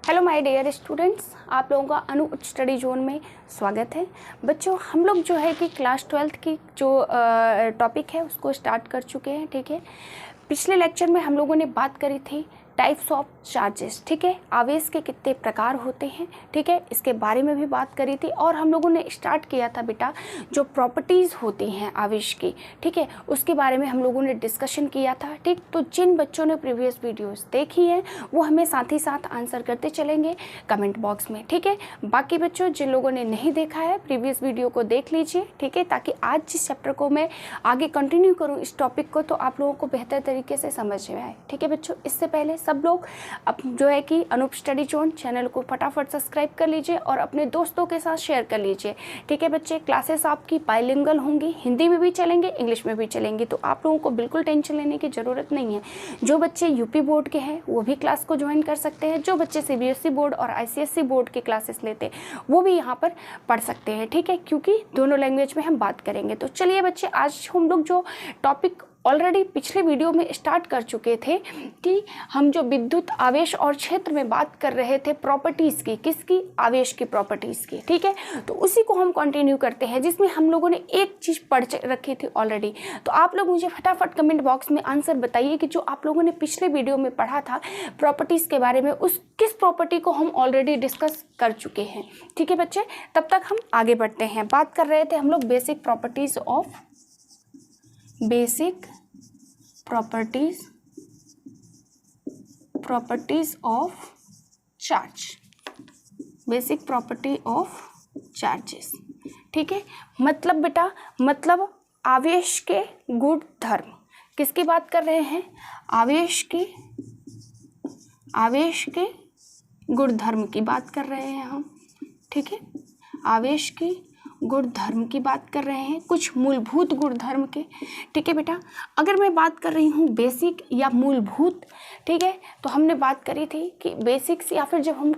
Hello my dear students, आप लोगों का अनु उच्च स्टडी जोन में स्वागत है। बच्चों, हम लोग जो है कि क्लास 12th की जो टॉपिक है उसको स्टार्ट कर चुके हैं। ठीक है, पिछले लेक्चर में हम लोगों ने बात करी थी टाइप्स ऑफ चार्जेस। ठीक है, आवेश के कितने प्रकार होते हैं, ठीक है, इसके बारे में भी बात करी थी। और हम लोगों ने स्टार्ट किया था बेटा जो प्रॉपर्टीज़ होती हैं आवेश की, ठीक है, उसके बारे में हम लोगों ने डिस्कशन किया था। ठीक, तो जिन बच्चों ने प्रीवियस वीडियोस देखी हैं वो हमें साथ ही साथ आंसर करते चलेंगे कमेंट बॉक्स में। ठीक है, बाकी बच्चों जिन लोगों ने नहीं देखा है प्रीवियस वीडियो को देख लीजिए। ठीक है, ताकि आज जिस चैप्टर को मैं आगे कंटिन्यू करूँ इस टॉपिक को, तो आप लोगों को बेहतर तरीके से समझ में आए। ठीक है बच्चों, इससे पहले सब लोग अब जो है कि अनूप स्टडी जोन चैनल को फटाफट सब्सक्राइब कर लीजिए और अपने दोस्तों के साथ शेयर कर लीजिए। ठीक है बच्चे, क्लासेस आपकी बाइलिंगुअल होंगी, हिंदी में भी चलेंगे, इंग्लिश में भी चलेंगी, तो आप लोगों को बिल्कुल टेंशन लेने की ज़रूरत नहीं है। जो बच्चे यूपी बोर्ड के हैं वो भी क्लास को ज्वाइन कर सकते हैं, जो बच्चे सीबीएसई बोर्ड और आईसीएसई बोर्ड की क्लासेस लेते हैं वो भी यहाँ पर पढ़ सकते हैं। ठीक है, क्योंकि दोनों लैंग्वेज में हम बात करेंगे। तो चलिए बच्चे, आज हम लोग जो टॉपिक ऑलरेडी पिछले वीडियो में स्टार्ट कर चुके थे कि हम जो विद्युत आवेश और क्षेत्र में बात कर रहे थे प्रॉपर्टीज़ की, किसकी, आवेश की प्रॉपर्टीज़ की। ठीक है, तो उसी को हम कंटिन्यू करते हैं जिसमें हम लोगों ने एक चीज़ पढ़ रखी थी ऑलरेडी। तो आप लोग मुझे फटाफट कमेंट बॉक्स में आंसर बताइए कि जो आप लोगों ने पिछले वीडियो में पढ़ा था प्रॉपर्टीज़ के बारे में, उस किस प्रॉपर्टी को हम ऑलरेडी डिस्कस कर चुके हैं। ठीक है बच्चे, तब तक हम आगे बढ़ते हैं। बात कर रहे थे हम लोग basic properties of properties of charge, basic property of charges. ठीक है, मतलब बेटा, मतलब आवेश के गुण धर्म, किसकी बात कर रहे हैं, आवेश के गुण धर्म की बात कर रहे हैं हम। ठीक है, आवेश के गुण धर्म की बात कर रहे हैं, कुछ मूलभूत गुण धर्म के। ठीक है बेटा, अगर मैं बात कर रही हूँ बेसिक या मूलभूत, ठीक है, तो हमने बात करी थी कि बेसिक्स या फिर जब हम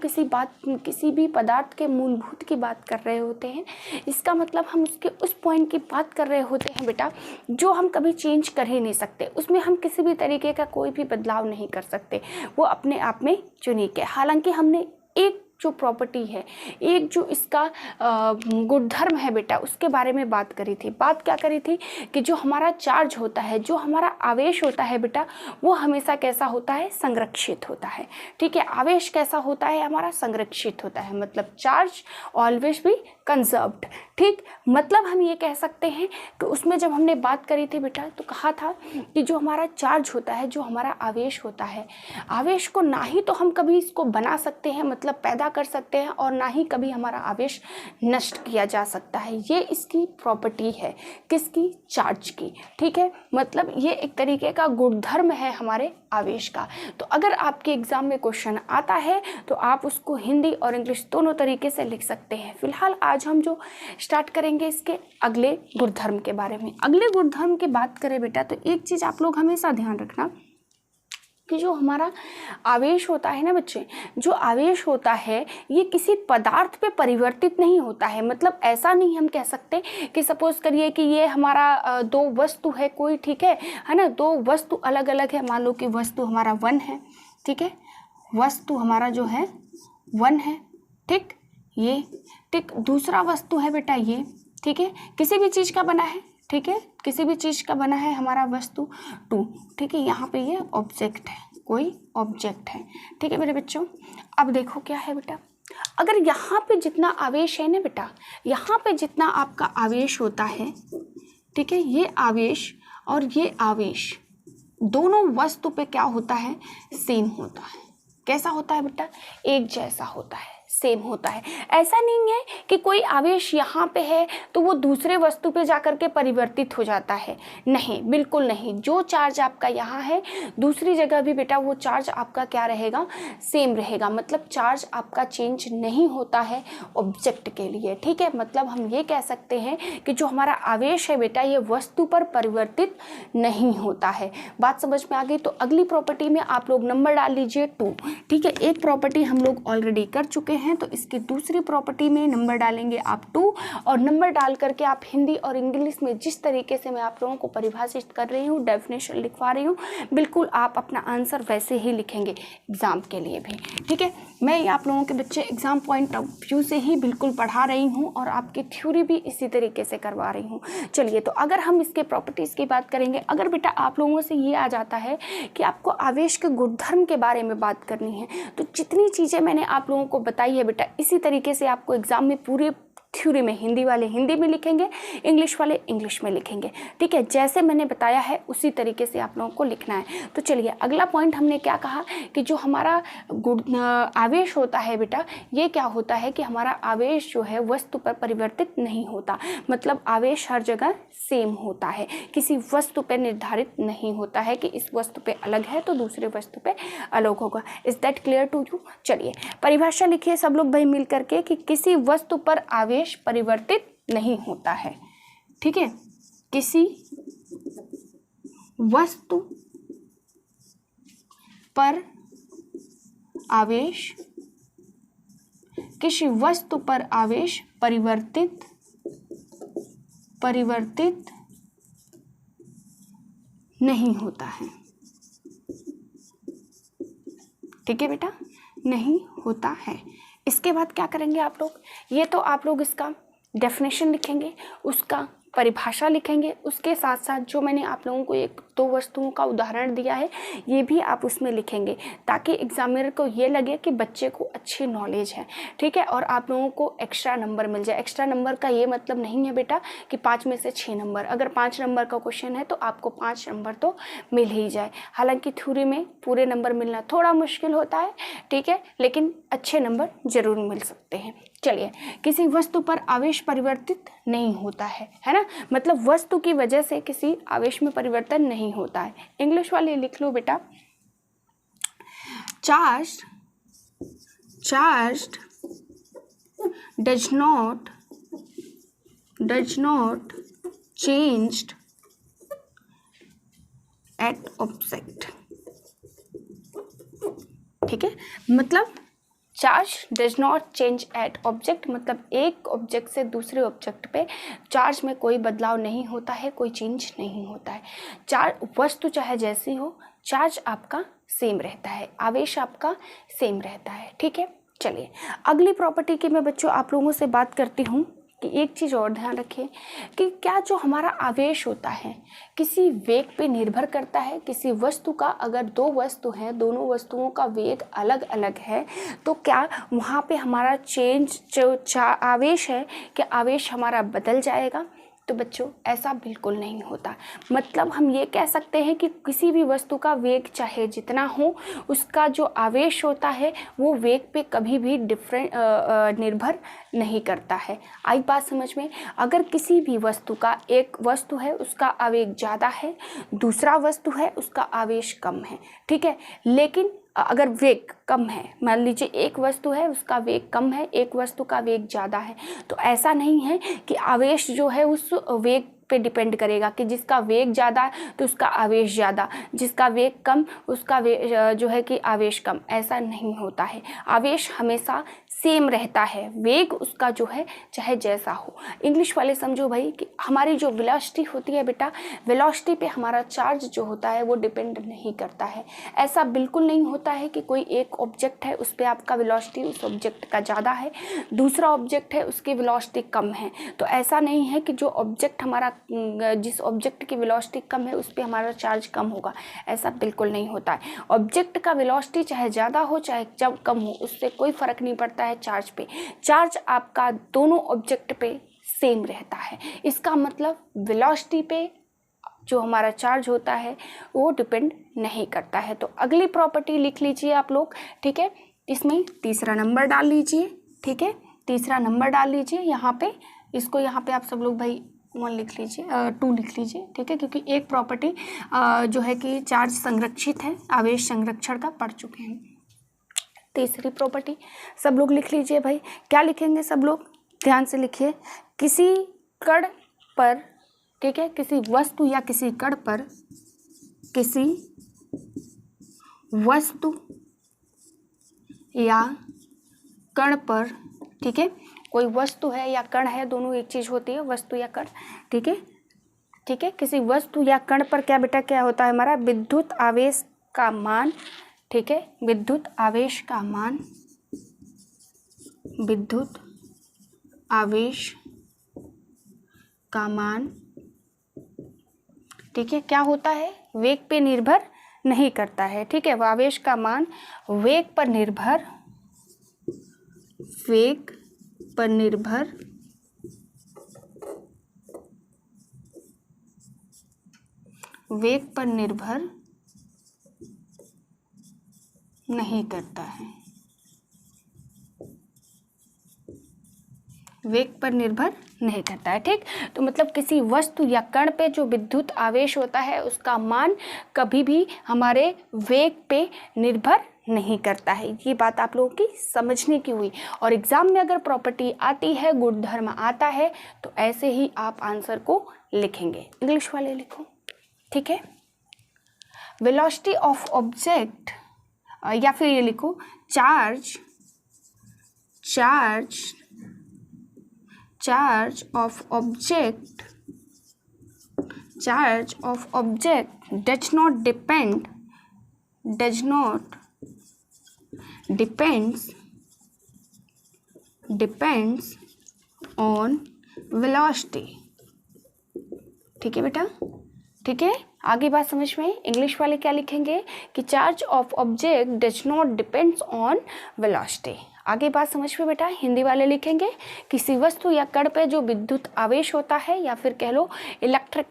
किसी भी पदार्थ के मूलभूत की बात कर रहे होते हैं, इसका मतलब हम उसके उस पॉइंट की बात कर रहे होते हैं बेटा जो हम कभी चेंज कर ही नहीं सकते, उसमें हम किसी भी तरीके का कोई भी बदलाव नहीं कर सकते, वो अपने आप में यूनिक है। हालांकि हमने एक जो प्रॉपर्टी है, एक जो इसका गुणधर्म है बेटा, उसके बारे में बात करी थी। बात क्या करी थी कि जो हमारा चार्ज होता है, जो हमारा आवेश होता है बेटा, वो हमेशा कैसा होता है, संरक्षित होता है। ठीक है, आवेश कैसा होता है, हमारा संरक्षित होता है, मतलब चार्ज ऑलवेज बी कंजर्व्ड। ठीक, मतलब हम ये कह सकते हैं कि उसमें जब हमने बात करी थी बेटा तो कहा था कि जो हमारा चार्ज होता है, जो हमारा आवेश होता है, आवेश को ना ही तो हम कभी इसको बना सकते हैं, मतलब पैदा कर सकते हैं, और ना ही कभी हमारा आवेश नष्ट किया जा सकता है। ये इसकी प्रॉपर्टी है, किसकी, चार्ज की। ठीक है, मतलब ये एक तरीके का गुणधर्म है हमारे आवेश का। तो अगर आपके एग्जाम में क्वेश्चन आता है तो आप उसको हिंदी और इंग्लिश दोनों तरीके से लिख सकते हैं। फिलहाल आज हम जो स्टार्ट करेंगे इसके अगले गुणधर्म के बारे में। अगले गुणधर्म की बात करें बेटा तो एक चीज़ आप लोग हमेशा ध्यान रखना कि जो हमारा आवेश होता है ना बच्चे, जो आवेश होता है ये किसी पदार्थ पे परिवर्तित नहीं होता है। मतलब ऐसा नहीं हम कह सकते कि सपोज करिए कि ये हमारा दो वस्तु है कोई, ठीक है ना, दो वस्तु अलग अलग है। मान लो कि वस्तु हमारा 1 है, ठीक है, वस्तु हमारा जो है 1 है, ठीक, ये ठीक, दूसरा वस्तु है बेटा ये, ठीक है, किसी भी चीज़ का बना है, ठीक है, किसी भी चीज़ का बना है हमारा वस्तु 2, ठीक है, यहाँ पे ये ऑब्जेक्ट है, कोई ऑब्जेक्ट है। ठीक है मेरे बच्चों, अब देखो क्या है बेटा, अगर यहाँ पे जितना आवेश है ना बेटा, यहाँ पे जितना आपका आवेश होता है, ठीक है, ये आवेश और ये आवेश दोनों वस्तु पे क्या होता है, सेम होता है। कैसा होता है बेटा, एक जैसा होता है, सेम होता है। ऐसा नहीं है कि कोई आवेश यहाँ पे है तो वो दूसरे वस्तु पे जाकर के परिवर्तित हो जाता है, नहीं, बिल्कुल नहीं। जो चार्ज आपका यहाँ है दूसरी जगह भी बेटा वो चार्ज आपका क्या रहेगा, सेम रहेगा। मतलब चार्ज आपका चेंज नहीं होता है ऑब्जेक्ट के लिए। ठीक है, मतलब हम ये कह सकते हैं कि जो हमारा आवेश है बेटा ये वस्तु पर परिवर्तित नहीं होता है। बात समझ में आ गई। तो अगली प्रॉपर्टी में आप लोग नंबर डाल लीजिए 2। ठीक है, एक प्रॉपर्टी हम लोग ऑलरेडी कर चुके हैं, हैं तो इसकी दूसरी प्रॉपर्टी में नंबर डालेंगे आप 2 और नंबर डाल करके आप हिंदी और इंग्लिश में जिस तरीके से मैं आप लोगों को परिभाषित कर रही हूँ, डेफिनेशन लिखवा रही हूँ, बिल्कुल आप अपना आंसर वैसे ही लिखेंगे एग्ज़ाम के लिए भी। ठीक है, मैं आप लोगों के बच्चे एग्ज़ाम पॉइंट ऑफ व्यू से ही बिल्कुल पढ़ा रही हूँ और आपकी थ्योरी भी इसी तरीके से करवा रही हूँ। चलिए, तो अगर हम इसके प्रॉपर्टीज़ की बात करेंगे, अगर बेटा आप लोगों से ये आ जाता है कि आपको आवेश के गुणधर्म के बारे में बात करनी है, तो जितनी चीज़ें मैंने आप लोगों को बताई है बेटा, इसी तरीके से आपको एग्ज़ाम में पूरे थ्योरी में, हिंदी वाले हिंदी में लिखेंगे, इंग्लिश वाले इंग्लिश में लिखेंगे। ठीक है, जैसे मैंने बताया है उसी तरीके से आप लोगों को लिखना है। तो चलिए, अगला पॉइंट हमने क्या कहा कि जो हमारा आवेश होता है बेटा, ये क्या होता है कि हमारा आवेश जो है वस्तु पर परिवर्तित नहीं होता, मतलब आवेश हर जगह सेम होता है, किसी वस्तु पर निर्धारित नहीं होता है कि इस वस्तु पे अलग है तो दूसरे वस्तु पे अलग होगा। Is that clear to you? चलिए, परिभाषा लिखिए सब लोग भाई मिल करके कि किसी वस्तु पर आवेश परिवर्तित नहीं होता है। ठीक है, किसी वस्तु पर आवेश, किसी वस्तु पर आवेश परिवर्तित नहीं होता है। ठीक है बेटा, नहीं होता है। इसके बाद क्या करेंगे आप लोग, ये तो आप लोग इसका डेफिनेशन लिखेंगे, उसका परिभाषा लिखेंगे, उसके साथ साथ जो मैंने आप लोगों को 1-2 वस्तुओं का उदाहरण दिया है ये भी आप उसमें लिखेंगे, ताकि एग्जामिनर को ये लगे कि बच्चे को अच्छी नॉलेज है। ठीक है, और आप लोगों को एक्स्ट्रा नंबर मिल जाए। एक्स्ट्रा नंबर का ये मतलब नहीं है बेटा कि 5 में से 6 नंबर, अगर 5 नंबर का क्वेश्चन है तो आपको 5 नंबर तो मिल ही जाए। हालांकि थ्योरी में पूरे नंबर मिलना थोड़ा मुश्किल होता है, ठीक है, लेकिन अच्छे नंबर जरूर मिल सकते हैं। चलिए, किसी वस्तु पर आवेश परिवर्तित नहीं होता है ना, मतलब वस्तु की वजह से किसी आवेश में परिवर्तन नहीं होता है। इंग्लिश वाले लिख लो बेटा, charge does not changed at object। ठीक है, मतलब charge does not change at object, मतलब एक ऑब्जेक्ट से दूसरे ऑब्जेक्ट पे चार्ज में कोई बदलाव नहीं होता है, कोई चेंज नहीं होता है। चार्ज वस्तु चाहे जैसी हो, चार्ज आपका सेम रहता है, आवेश आपका सेम रहता है। ठीक है, चलिए अगली प्रॉपर्टी की मैं बच्चों आप लोगों से बात करती हूँ कि एक चीज़ और ध्यान रखें कि क्या जो हमारा आवेश होता है किसी वेग पे निर्भर करता है। किसी वस्तु का अगर 2 वस्तु हैं, दोनों वस्तुओं का वेग अलग अलग है, तो क्या वहाँ पे हमारा चेंज जो आवेश है, क्या आवेश हमारा बदल जाएगा? तो बच्चों ऐसा बिल्कुल नहीं होता। मतलब हम ये कह सकते हैं कि किसी भी वस्तु का वेग चाहे जितना हो, उसका जो आवेश होता है वो वेग पे कभी भी निर्भर नहीं करता है। आई बात समझ में? अगर किसी भी वस्तु का, एक वस्तु है उसका आवेग ज़्यादा है, दूसरा वस्तु है उसका आवेश कम है, ठीक है, लेकिन अगर वेग कम है, मान लीजिए एक वस्तु है उसका वेग कम है, एक वस्तु का वेग ज़्यादा है, तो ऐसा नहीं है कि आवेश जो है उस वेग पे डिपेंड करेगा कि जिसका वेग ज़्यादा है तो उसका आवेश ज़्यादा, जिसका वेग कम उसका जो है कि आवेश कम। ऐसा नहीं होता है, आवेश हमेशा सेम रहता है, वेग उसका जो है चाहे जैसा हो। इंग्लिश वाले समझो भाई कि हमारी जो वेलोसिटी होती है बेटा, वेलोसिटी पे हमारा चार्ज जो होता है वो डिपेंड नहीं करता है। ऐसा बिल्कुल नहीं होता है कि कोई एक ऑब्जेक्ट है उस पर आपका वेलोसिटी उस ऑब्जेक्ट का ज़्यादा है, दूसरा ऑब्जेक्ट है उसकी वेलोसिटी कम है, तो ऐसा नहीं है कि जो ऑब्जेक्ट हमारा, जिस ऑब्जेक्ट की वेलोसिटी कम है उस पर हमारा चार्ज कम होगा, ऐसा बिल्कुल नहीं होता है। ऑब्जेक्ट का वेलोसिटी चाहे ज़्यादा हो चाहे जब कम हो, उससे कोई फ़र्क नहीं पड़ता है चार्ज पे। चार्ज आपका दोनों ऑब्जेक्ट पे सेम रहता है। इसका मतलब वेलोसिटी पे जो हमारा चार्ज होता है वो डिपेंड नहीं करता है। तो अगली प्रॉपर्टी लिख लीजिए आप लोग, ठीक है, इसमें तीसरा नंबर डाल लीजिए, ठीक है, तीसरा नंबर डाल लीजिए यहाँ पे, इसको यहाँ पे आप सब लोग भाई 1 लिख लीजिए, 2 लिख लीजिए, ठीक है, क्योंकि एक प्रॉपर्टी जो है कि चार्ज संरक्षित है, आवेश संरक्षण का पढ़ चुके हैं। तीसरी प्रॉपर्टी सब लोग लिख लीजिए भाई, क्या लिखेंगे सब लोग ध्यान से लिखिए, किसी कण पर, ठीक है, किसी वस्तु या किसी कण पर, किसी वस्तु या कण पर, ठीक है, कोई वस्तु है या कण है, दोनों एक चीज होती है, वस्तु या कण, ठीक है, ठीक है, किसी वस्तु या कण पर क्या बेटा क्या होता है हमारा विद्युत आवेश का मान, ठीक है, विद्युत आवेश का मान, विद्युत आवेश का मान, ठीक है, क्या होता है वेग पे निर्भर नहीं करता है, ठीक है, आवेश का मान वेग पर निर्भर, वेग पर निर्भर वेग पर निर्भर नहीं करता है, वेग पर निर्भर नहीं करता है, ठीक। तो मतलब किसी वस्तु या कण पे जो विद्युत आवेश होता है उसका मान कभी भी हमारे वेग पे निर्भर नहीं करता है। ये बात आप लोगों की समझने की हुई। और एग्जाम में अगर प्रॉपर्टी आती है, गुणधर्म आता है, तो ऐसे ही आप आंसर को लिखेंगे। इंग्लिश वाले लिखो, ठीक है। वेलोसिटी ऑफ ऑब्जेक्ट, या फिर ये लिखो charge of object does not depends on velocity, ठीक है बेटा, ठीक है। आगे बात समझ में। इंग्लिश वाले क्या लिखेंगे कि charge of object does not depends on velocity. आगे बात समझ में बेटा। हिंदी वाले लिखेंगे किसी वस्तु या कण पे जो विद्युत आवेश होता है या फिर कह लो इलेक्ट्रिक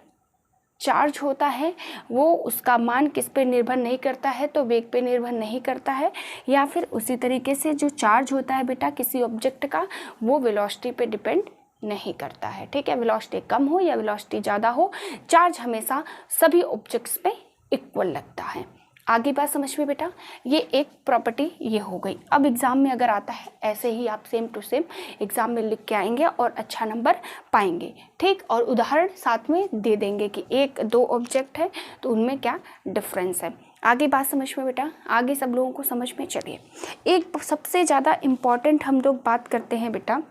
चार्ज होता है, वो उसका मान किस पे निर्भर नहीं करता है, तो वेग पे निर्भर नहीं करता है। या फिर उसी तरीके से जो चार्ज होता है बेटा किसी ऑब्जेक्ट का, वो वेलोसिटी पे डिपेंड नहीं करता है, ठीक है। वेलोसिटी कम हो या वेलोसिटी ज़्यादा हो, चार्ज हमेशा सभी ऑब्जेक्ट्स पे इक्वल लगता है। आगे बात समझ में बेटा। ये एक प्रॉपर्टी ये हो गई। अब एग्ज़ाम में अगर आता है ऐसे ही आप सेम टू सेम एग्ज़ाम में लिख के आएंगे और अच्छा नंबर पाएंगे, ठीक। और उदाहरण साथ में दे देंगे कि एक दो ऑब्जेक्ट है तो उनमें क्या डिफरेंस है। आगे बात समझ में बेटा। आगे सब लोगों को समझ में। चलिए, एक सबसे ज़्यादा इम्पॉर्टेंट हम लोग बात करते हैं बेटा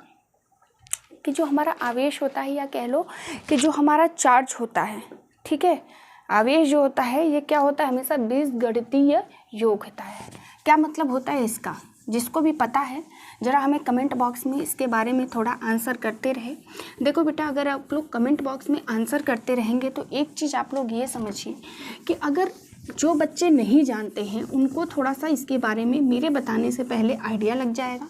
कि जो हमारा आवेश होता है या कह लो कि जो हमारा चार्ज होता है, ठीक है, आवेश जो होता है ये क्या होता है, हमेशा बीजगणितीय योग होता है। क्या मतलब होता है इसका, जिसको भी पता है ज़रा हमें कमेंट बॉक्स में इसके बारे में थोड़ा आंसर करते रहे। देखो बेटा, अगर आप लोग कमेंट बॉक्स में आंसर करते रहेंगे तो एक चीज़ आप लोग ये समझिए कि अगर जो बच्चे नहीं जानते हैं उनको थोड़ा सा इसके बारे में मेरे बताने से पहले आइडिया लग जाएगा,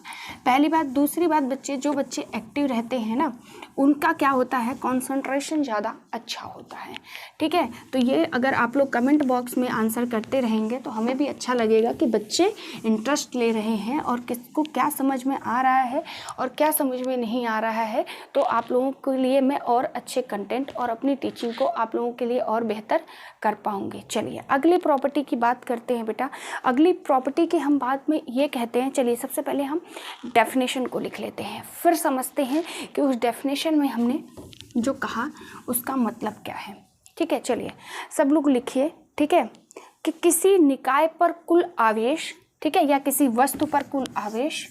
पहली बात। दूसरी बात, जो बच्चे एक्टिव रहते हैं ना, उनका क्या होता है, कंसंट्रेशन ज़्यादा अच्छा होता है, ठीक है। तो ये अगर आप लोग कमेंट बॉक्स में आंसर करते रहेंगे तो हमें भी अच्छा लगेगा कि बच्चे इंटरेस्ट ले रहे हैं और किसको क्या समझ में आ रहा है और क्या समझ में नहीं आ रहा है। तो आप लोगों के लिए मैं और अच्छे कंटेंट और अपनी टीचिंग को आप लोगों के लिए और बेहतर कर पाऊँगी। चलिए अगली प्रॉपर्टी की बात करते हैं बेटा। अगली प्रॉपर्टी की हम बाद में ये कहते हैं, चलिए सबसे पहले हम डेफिनेशन को लिख लेते हैं, फिर समझते हैं कि उस डेफिनेशन में हमने जो कहा उसका मतलब क्या है, ठीक है। चलिए सब लोग लिखिए, ठीक है, कि किसी निकाय पर कुल आवेश, ठीक है, या किसी वस्तु पर कुल आवेश,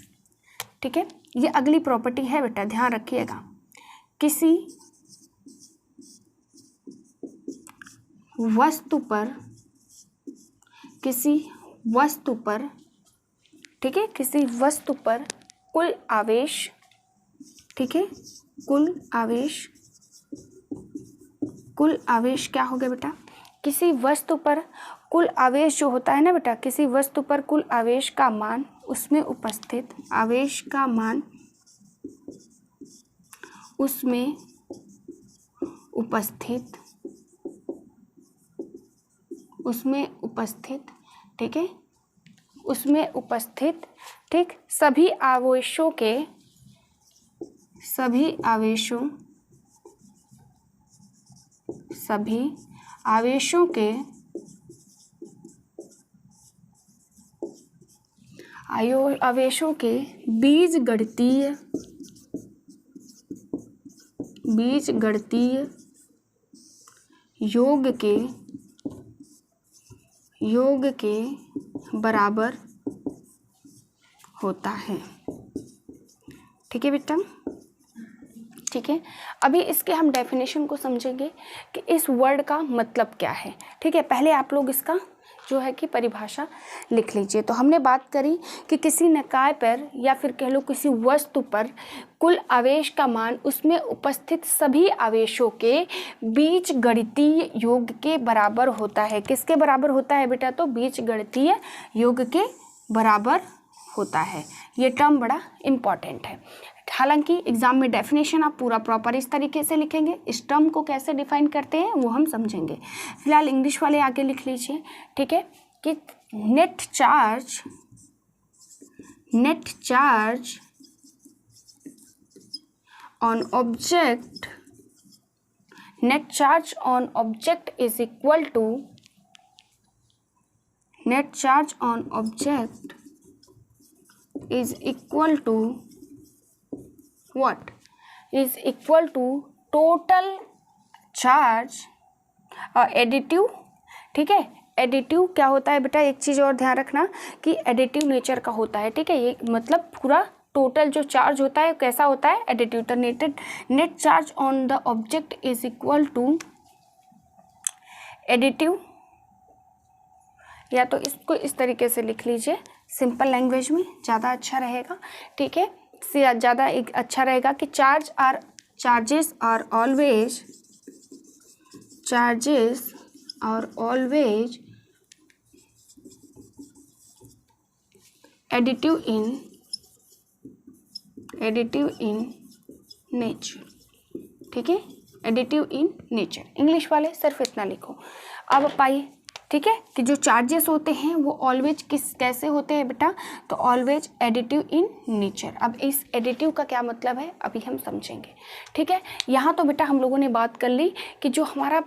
ठीक है, ये अगली प्रॉपर्टी है बेटा, ध्यान रखिएगा। किसी वस्तु पर, ठीक है, किसी वस्तु पर कुल आवेश, ठीक है, कुल आवेश क्या हो गया बेटा, किसी वस्तु पर कुल आवेश जो होता है ना बेटा, किसी वस्तु पर कुल आवेश का मान, उसमें उपस्थित आवेश का मान, उसमें उपस्थित, ठीक है, उसमें उपस्थित, ठीक, सभी आवेशों के बीजगणितीय योग के बराबर होता है। ठीक है बेटा, ठीक है। अभी इसके हम डेफिनेशन को समझेंगे कि इस वर्ड का मतलब क्या है। ठीक है, पहले आप लोग इसका जो है कि परिभाषा लिख लीजिए। तो हमने बात करी कि किसी निकाय पर या फिर कह लो किसी वस्तु पर कुल आवेश का मान उसमें उपस्थित सभी आवेशों के बीजगणितीय योग के बराबर होता है। किसके बराबर होता है बेटा? तो बीजगणितीय योग के बराबर होता है। ये टर्म बड़ा इम्पॉर्टेंट है। हालांकि एग्जाम में डेफिनेशन आप पूरा प्रॉपर इस तरीके से लिखेंगे, इस टर्म को कैसे डिफाइन करते हैं वो हम समझेंगे। फिलहाल इंग्लिश वाले आगे लिख लीजिए। ठीक है, कि net charge on object is equal to what is equal to total charge additive. ठीक है, एडिटिव क्या होता है बेटा? एक चीज़ और ध्यान रखना कि एडिटिव नेचर का होता है। ठीक है, ये मतलब पूरा टोटल जो चार्ज होता है कैसा होता है? एडिटिव। तो net charge on the object is equal to additive, या तो इसको इस तरीके से लिख लीजिए सिंपल लैंग्वेज में, ज़्यादा अच्छा रहेगा। ठीक है, ज़्यादा एक अच्छा रहेगा कि charges are always additive in nature. ठीक है, एडिटिव इन नेचर। इंग्लिश वाले सिर्फ इतना लिखो। अब पाइए, ठीक है, कि जो चार्जेस होते हैं वो ऑलवेज कैसे होते हैं बेटा? तो ऑलवेज एडिटिव इन नेचर। अब इस एडिटिव का क्या मतलब है अभी हम समझेंगे। ठीक है, यहाँ तो बेटा हम लोगों ने बात कर ली कि जो हमारा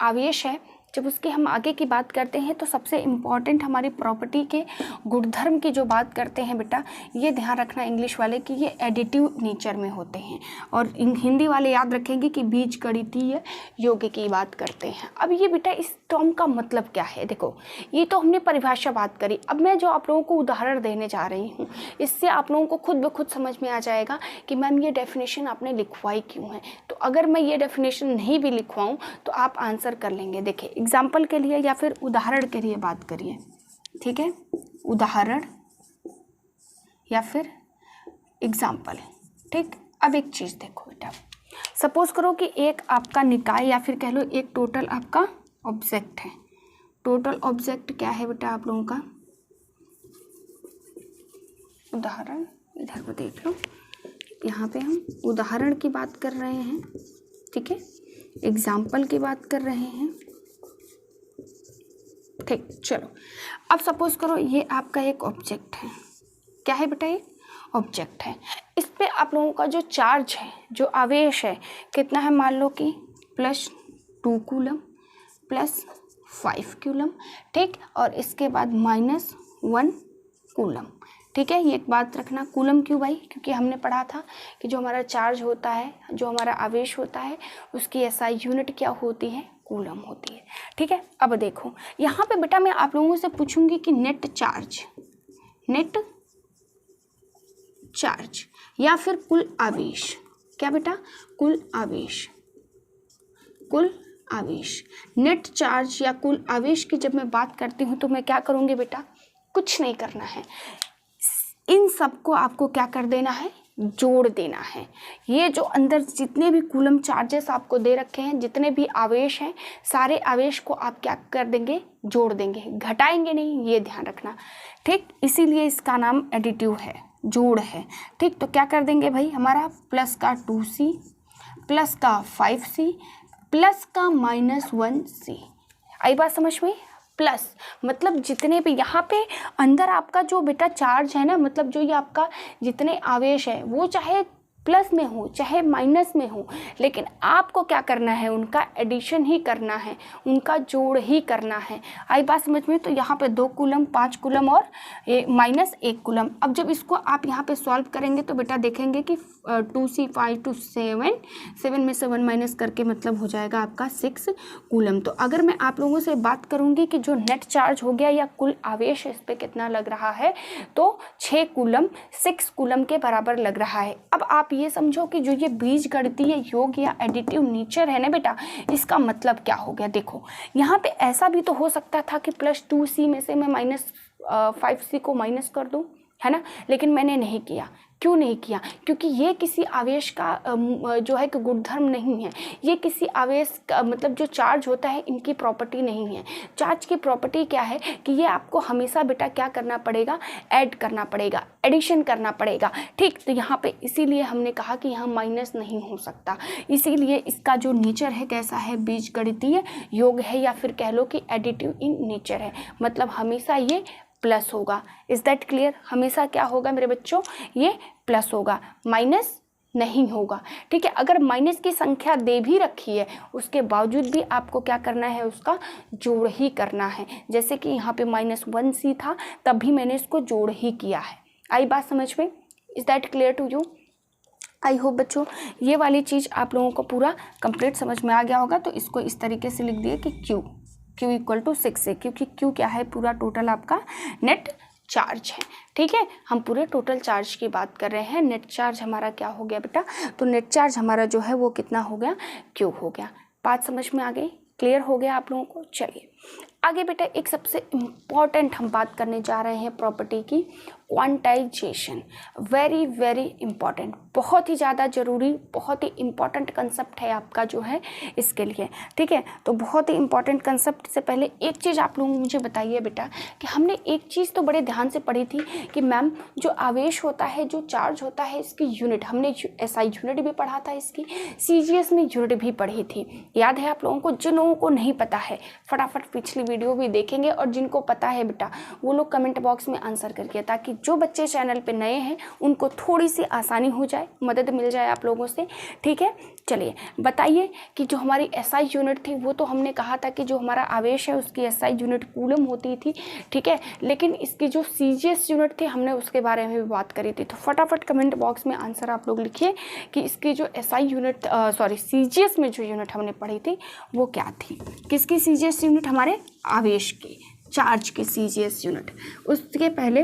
आवेश है जब उसकी हम आगे की बात करते हैं तो सबसे इम्पॉर्टेंट हमारी प्रॉपर्टी के गुणधर्म की जो बात करते हैं बेटा, ये ध्यान रखना इंग्लिश वाले कि ये एडिटिव नेचर में होते हैं, और हिंदी वाले याद रखेंगे कि बीजगणितीय योग की बात करते हैं। अब ये बेटा इस टर्म का मतलब क्या है? देखो, ये तो हमने परिभाषा बात करी। अब मैं जो आप लोगों को उदाहरण देने जा रही हूँ, इससे आप लोगों को खुद ब खुद समझ में आ जाएगा कि मैम ये डेफिनेशन आपने लिखवाई क्यों है। तो अगर मैं ये डेफिनेशन नहीं भी लिखवाऊँ तो आप आंसर कर लेंगे। देखिए, एग्जाम्पल के लिए या फिर उदाहरण के लिए बात करिए। ठीक है, उदाहरण या फिर एग्जाम्पल। ठीक, अब एक चीज़ देखो बेटा, सपोज करो कि एक आपका निकाय या फिर कह लो एक टोटल आपका ऑब्जेक्ट है। टोटल ऑब्जेक्ट क्या है बेटा आप लोगों का? उदाहरण, इधर को देख लो, यहाँ पे हम उदाहरण की बात कर रहे हैं। ठीक है, एग्जाम्पल की बात कर रहे हैं। ठीक, चलो अब सपोज करो ये आपका एक ऑब्जेक्ट है। क्या है बेटा? ये ऑब्जेक्ट है। इस पे आप लोगों का जो चार्ज है, जो आवेश है, कितना है? मान लो कि +2 कूलम +5 कूलम। ठीक, और इसके बाद -1 कूलम। ठीक है, ये एक बात रखना, कूलम क्यों भाई? क्योंकि हमने पढ़ा था कि जो हमारा चार्ज होता है, जो हमारा आवेश होता है, उसकी एसआई यूनिट क्या होती है? कूलम होती है। ठीक है, अब देखो यहाँ पे बेटा मैं आप लोगों से पूछूंगी कि नेट चार्ज या फिर कुल आवेश। क्या बेटा? कुल आवेश। नेट चार्ज या कुल आवेश की जब मैं बात करती हूँ तो मैं क्या करूँगी बेटा? कुछ नहीं करना है, इन सबको आपको क्या कर देना है? जोड़ देना है। ये जो अंदर जितने भी कूलम चार्जेस आपको दे रखे हैं, जितने भी आवेश हैं, सारे आवेश को आप क्या कर देंगे? जोड़ देंगे, घटाएंगे नहीं, ये ध्यान रखना। ठीक, इसीलिए इसका नाम एडिटिव है, जोड़ है। ठीक, तो क्या कर देंगे भाई? हमारा प्लस का 2c प्लस का 5c प्लस का -1c। आई बात समझ में? प्लस मतलब जितने भी यहाँ पे अंदर आपका जो बेटा चार्ज है ना, मतलब जो ये आपका जितने आवेश है वो चाहे प्लस में हो चाहे माइनस में हो, लेकिन आपको क्या करना है, उनका एडिशन ही करना है, उनका जोड़ ही करना है। आई बात समझ में? तो यहाँ पे 2 कूलम, 5 कूलम और माइनस 1 कूलम। अब जब इसको आप यहाँ पे सॉल्व करेंगे तो बेटा देखेंगे कि 2c 5 to 7, 7 में से 1 माइनस करके मतलब हो जाएगा आपका 6 कूलम। तो अगर मैं आप लोगों से बात करूँगी कि जो नेट चार्ज हो गया या कुल आवेश इस पर कितना लग रहा है, तो 6 कूलम 6 कूलम के बराबर लग रहा है। अब आप ये समझो कि जो ये बीजगणितीय योग या एडिटिव नेचर है ना बेटा, इसका मतलब क्या हो गया। देखो यहाँ पे ऐसा भी तो हो सकता था कि +2c में से मैं -5c को माइनस कर दूं, है ना, लेकिन मैंने नहीं किया। क्यों नहीं किया? क्योंकि ये किसी आवेश का जो है कि गुणधर्म नहीं है, ये किसी आवेश का मतलब जो चार्ज होता है इनकी प्रॉपर्टी नहीं है। चार्ज की प्रॉपर्टी क्या है कि ये आपको हमेशा बेटा क्या करना पड़ेगा, ऐड करना पड़ेगा, एडिशन करना पड़ेगा। ठीक, तो यहाँ पे इसीलिए हमने कहा कि यहाँ माइनस नहीं हो सकता, इसीलिए इसका जो नेचर है कैसा है, बीजगणितीय योग है, या फिर कह लो कि एडिटिव इन नेचर है, मतलब हमेशा ये प्लस होगा। Is that clear? हमेशा क्या होगा मेरे बच्चों, ये प्लस होगा, माइनस नहीं होगा। ठीक है, अगर माइनस की संख्या दे भी रखी है उसके बावजूद भी आपको क्या करना है, उसका जोड़ ही करना है। जैसे कि यहाँ पे -1c था तब भी मैंने इसको जोड़ ही किया है। आई बात समझ में? Is that clear to you? I hope बच्चों ये वाली चीज़ आप लोगों को पूरा कंप्लीट समझ में आ गया होगा। तो इसको इस तरीके से लिख दिए कि Q = 6 है, क्योंकि Q क्या है, पूरा टोटल आपका नेट चार्ज है। ठीक है, हम पूरे टोटल चार्ज की बात कर रहे हैं। नेट चार्ज हमारा क्या हो गया बेटा, तो नेट चार्ज हमारा जो है वो कितना हो गया, Q हो गया। बात समझ में आ गई? क्लियर हो गया आप लोगों को? चलिए आगे बेटा एक सबसे इम्पॉर्टेंट हम बात करने जा रहे हैं प्रॉपर्टी की, क्वांटाइजेशन। वेरी वेरी इंपॉर्टेंट, बहुत ही ज़्यादा ज़रूरी, बहुत ही इंपॉर्टेंट कंसेप्ट है आपका जो है इसके लिए। ठीक है, तो बहुत ही इंपॉर्टेंट कंसेप्ट से पहले एक चीज़ आप लोग मुझे बताइए बेटा कि हमने एक चीज़ तो बड़े ध्यान से पढ़ी थी कि मैम जो आवेश होता है, जो चार्ज होता है, इसकी यूनिट हमने SI यूनिट भी पढ़ा था, इसकी CGS में यूनिट भी पढ़ी थी। याद है आप लोगों को? जिन लोगों को नहीं पता है फटाफट पिछली वीडियो भी देखेंगे, और जिनको पता है बेटा वो लोग कमेंट बॉक्स में आंसर करके, ताकि जो बच्चे चैनल पे नए हैं उनको थोड़ी सी आसानी हो जाए, मदद मिल जाए आप लोगों से। ठीक है, चलिए बताइए कि जो हमारी SI यूनिट थी वो तो हमने कहा था कि जो हमारा आवेश है उसकी SI यूनिट कूलम होती थी। ठीक है, लेकिन इसकी जो CGS यूनिट थी हमने उसके बारे में भी बात करी थी। तो फटाफट कमेंट बॉक्स में आंसर आप लोग लिखिए कि इसकी जो SI यूनिट CGS में जो यूनिट हमने पढ़ी थी वो क्या थी। किसकी CGS यूनिट? हमारे आवेश की, चार्ज की CGS यूनिट। उसके पहले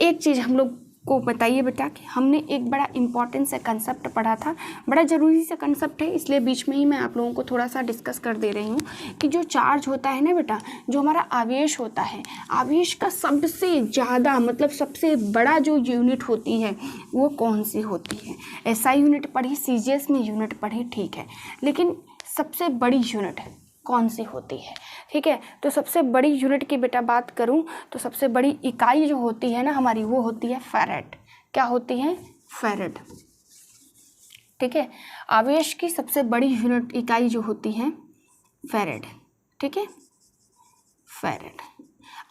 एक चीज़ हम लोग को बताइए बेटा कि हमने एक बड़ा इंपॉर्टेंट सा कंसेप्ट पढ़ा था, बड़ा ज़रूरी सा कंसेप्ट है, इसलिए बीच में ही मैं आप लोगों को थोड़ा सा डिस्कस कर दे रही हूँ कि जो चार्ज होता है ना बेटा, जो हमारा आवेश होता है, आवेश का सबसे ज़्यादा मतलब सबसे बड़ा जो यूनिट होती है वो कौन सी होती है? SI यूनिट पढ़ी, CGS में यूनिट पढ़ी, ठीक है, लेकिन सबसे बड़ी यूनिट कौन सी होती है? ठीक है, तो सबसे बड़ी यूनिट की बेटा बात करूं तो सबसे बड़ी इकाई जो होती है ना हमारी, वो होती है फैरेड। क्या होती है? फैरेड। ठीक है, आवेश की सबसे बड़ी यूनिट इकाई जो होती है फैरेड। ठीक है, फैरेड।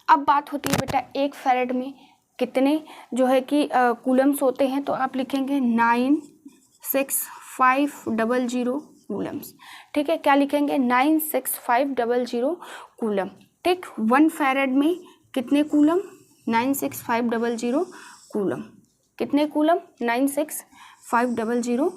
अब बात होती है बेटा एक फैरेड में कितने जो है कि कूलम्स होते हैं, तो आप लिखेंगे 96500 कूलम्स। ठीक है, क्या लिखेंगे? 96500 कूलम। ठीक, 1 फैरेड में कितने कूलम? 96500 कूलम। कितने कूलम? 96500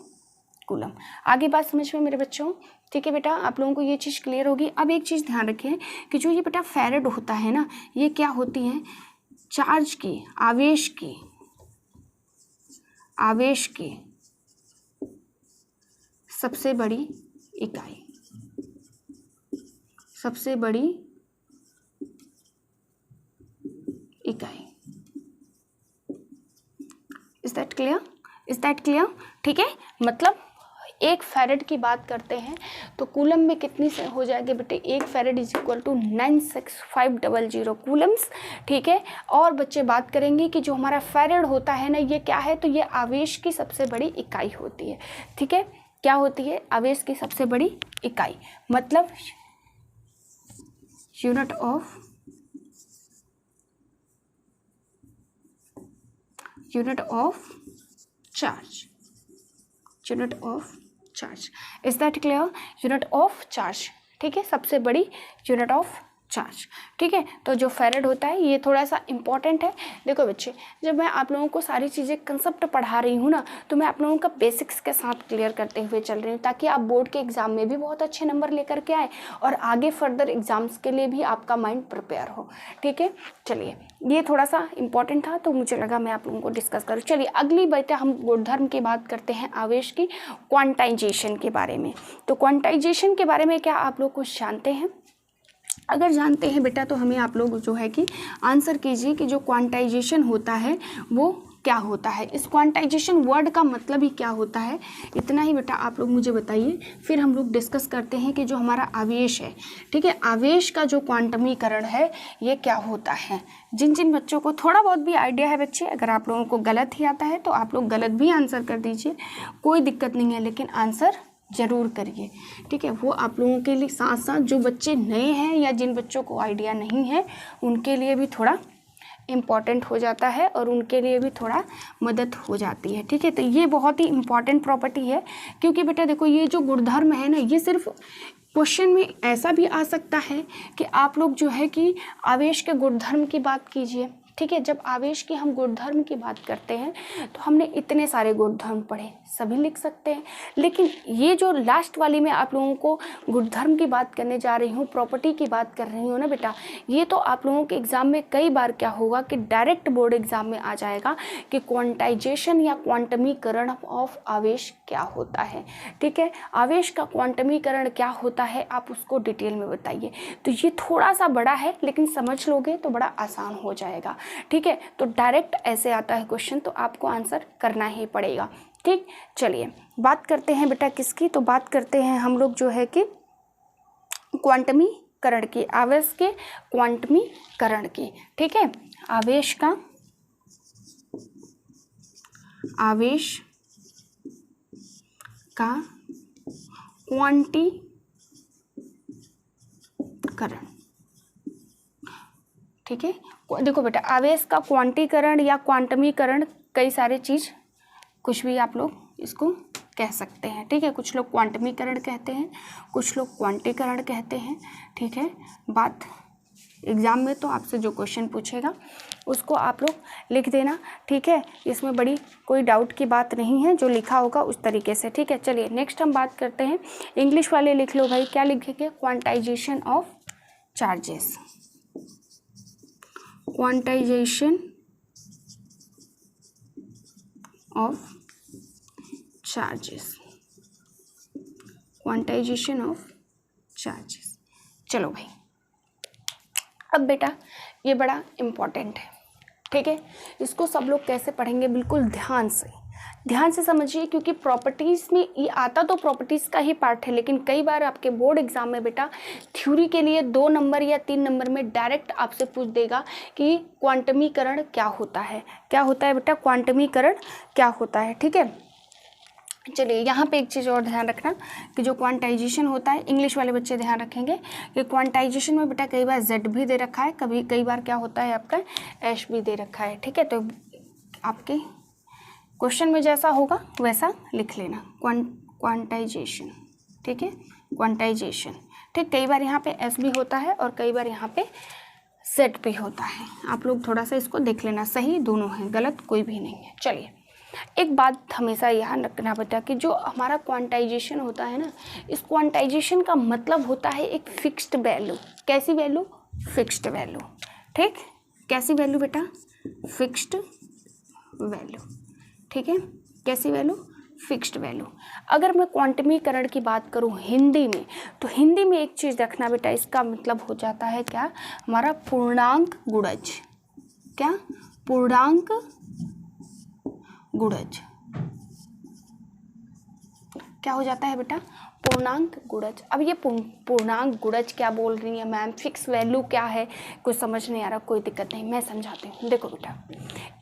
कूलम। आगे बात समझ में मेरे बच्चों? ठीक है बेटा, आप लोगों को ये चीज़ क्लियर होगी। अब एक चीज़ ध्यान रखें कि जो ये बेटा फैरेड होता है ना, ये क्या होती है? चार्ज की, आवेश की सबसे बड़ी इकाई, सबसे बड़ी इकाई। Is that clear? Is that clear? ठीक है, मतलब एक फैरेड की बात करते हैं तो कूलम में कितनी से हो जाएगी बेटे? एक फैरेड = 96500 कूलम्स। ठीक है, और बच्चे बात करेंगे कि जो हमारा फैरेड होता है ना, ये क्या है? तो ये आवेश की सबसे बड़ी इकाई होती है। ठीक है, क्या होती है? आवेश की सबसे बड़ी इकाई, मतलब unit of charge. Unit of charge. Is that clear? Unit of charge, ठीक है, सबसे बड़ी यूनिट ऑफ चार्ज, ठीक है। तो जो फैरेड होता है ये थोड़ा सा इंपॉर्टेंट है। देखो बच्चे, जब मैं आप लोगों को सारी चीज़ें कंसेप्ट पढ़ा रही हूँ ना, तो मैं आप लोगों का बेसिक्स के साथ क्लियर करते हुए चल रही हूँ, ताकि आप बोर्ड के एग्जाम में भी बहुत अच्छे नंबर लेकर के आए और आगे फर्दर एग्जाम्स के लिए भी आपका माइंड प्रिपेयर हो, ठीक है। चलिए, ये थोड़ा सा इंपॉर्टेंट था तो मुझे लगा मैं आप लोगों को डिस्कस करूँ। चलिए अगली बेटा हम गुणधर्म की बात करते हैं, आवेश की क्वांटाइजेशन के बारे में। तो क्वांटाइजेशन के बारे में क्या आप लोग कुछ जानते हैं? अगर जानते हैं बेटा तो हमें आप लोग जो है कि आंसर कीजिए कि जो क्वांटाइजेशन होता है वो क्या होता है। इस क्वांटाइजेशन वर्ड का मतलब ही क्या होता है, इतना ही बेटा आप लोग मुझे बताइए। फिर हम लोग डिस्कस करते हैं कि जो हमारा आवेश है, ठीक है, आवेश का जो क्वांटमीकरण है ये क्या होता है। जिन जिन बच्चों को थोड़ा बहुत भी आइडिया है बच्चे, अगर आप लोगों को गलत ही आता है तो आप लोग गलत भी आंसर कर दीजिए, कोई दिक्कत नहीं है, लेकिन आंसर ज़रूर करिए, ठीक है। वो आप लोगों के लिए साथ साथ जो बच्चे नए हैं या जिन बच्चों को आइडिया नहीं है उनके लिए भी थोड़ा इम्पॉर्टेंट हो जाता है और उनके लिए भी थोड़ा मदद हो जाती है, ठीक है। तो ये बहुत ही इम्पॉर्टेंट प्रॉपर्टी है, क्योंकि बेटा देखो ये जो गुणधर्म है ना, ये सिर्फ क्वेश्चन में ऐसा भी आ सकता है कि आप लोग जो है कि आवेश के गुणधर्म की बात कीजिए, ठीक है। जब आवेश की हम गुणधर्म की बात करते हैं तो हमने इतने सारे गुणधर्म पढ़े, सभी लिख सकते हैं, लेकिन ये जो लास्ट वाली में आप लोगों को गुणधर्म की बात करने जा रही हूँ, प्रॉपर्टी की बात कर रही हूँ ना बेटा, ये तो आप लोगों के एग्जाम में कई बार क्या होगा कि डायरेक्ट बोर्ड एग्जाम में आ जाएगा कि क्वांटाइजेशन या क्वांटमीकरण ऑफ आवेश क्या होता है, ठीक है। आवेश का क्वांटमीकरण क्या होता है आप उसको डिटेल में बताइए। तो ये थोड़ा सा बड़ा है, लेकिन समझ लोगे तो बड़ा आसान हो जाएगा, ठीक है। तो डायरेक्ट ऐसे आता है क्वेश्चन तो आपको आंसर करना ही पड़ेगा, ठीक। चलिए बात करते हैं बेटा किसकी, तो बात करते हैं हम लोग जो है कि क्वांटमीकरण की, आवेश के क्वांटमीकरण की, ठीक है। आवेश का क्वांटीकरण, ठीक है। देखो बेटा, आवेश का क्वांटीकरण या क्वांटमीकरण कई सारे चीज़, कुछ भी आप लोग इसको कह सकते हैं, ठीक है। कुछ लोग क्वांटमीकरण कहते हैं, कुछ लोग क्वांटीकरण कहते हैं, ठीक है। बात एग्ज़ाम में तो आपसे जो क्वेश्चन पूछेगा उसको आप लोग लिख देना, ठीक है। इसमें बड़ी कोई डाउट की बात नहीं है, जो लिखा होगा उस तरीके से, ठीक है। चलिए नेक्स्ट हम बात करते हैं, इंग्लिश वाले लिख लो भाई, क्या लिखेंगे, quantization of charges, quantization of charges, quantization of charges. चलो भाई, अब बेटा ये बड़ा इम्पॉर्टेंट है, ठीक है। इसको सब लोग कैसे पढ़ेंगे, बिल्कुल ध्यान से समझिए, क्योंकि प्रॉपर्टीज़ में ये आता तो प्रॉपर्टीज़ का ही पार्ट है, लेकिन कई बार आपके बोर्ड एग्जाम में बेटा थ्योरी के लिए 2 नंबर या 3 नंबर में डायरेक्ट आपसे पूछ देगा कि क्वांटमीकरण क्या होता है, क्या होता है बेटा, क्वांटमीकरण क्या होता है, ठीक है। चलिए यहाँ पे एक चीज़ और ध्यान रखना कि जो क्वांटाइजेशन होता है, इंग्लिश वाले बच्चे ध्यान रखेंगे कि क्वांटाइजेशन में बेटा कई बार जेड भी दे रखा है, कई बार क्या होता है आपका एश भी दे रखा है, ठीक है। तो आपके क्वेश्चन में जैसा होगा वैसा लिख लेना, क्वांटाइजेशन, ठीक है, क्वांटाइजेशन, ठीक। कई बार यहाँ पे एस भी होता है और कई बार यहाँ पे जेड भी होता है, आप लोग थोड़ा सा इसको देख लेना, सही दोनों हैं, गलत कोई भी नहीं है। चलिए एक बात हमेशा ध्यान रखना बेटा कि जो हमारा क्वांटाइजेशन होता है ना, इस क्वांटाइजेशन का मतलब होता है एक फिक्स्ड वैल्यू। कैसी वैल्यू, फिक्स्ड वैल्यू, ठीक। कैसी वैल्यू बेटा, फिक्स्ड वैल्यू, ठीक है। कैसी वैल्यू, फिक्स्ड वैल्यू। अगर मैं क्वांटमीकरण की बात करूँ हिंदी में, तो हिंदी में एक चीज़ रखना बेटा, इसका मतलब हो जाता है क्या, हमारा पूर्णांक गुणज। क्या, पूर्णांक गुणज क्या हो जाता है बेटा, पूर्णांक गुणज। अब ये पूर्णांक गुणज क्या बोल रही है मैम, फिक्स वैल्यू क्या है, कुछ समझ नहीं आ रहा, कोई दिक्कत नहीं, मैं समझाती हूँ। देखो बेटा,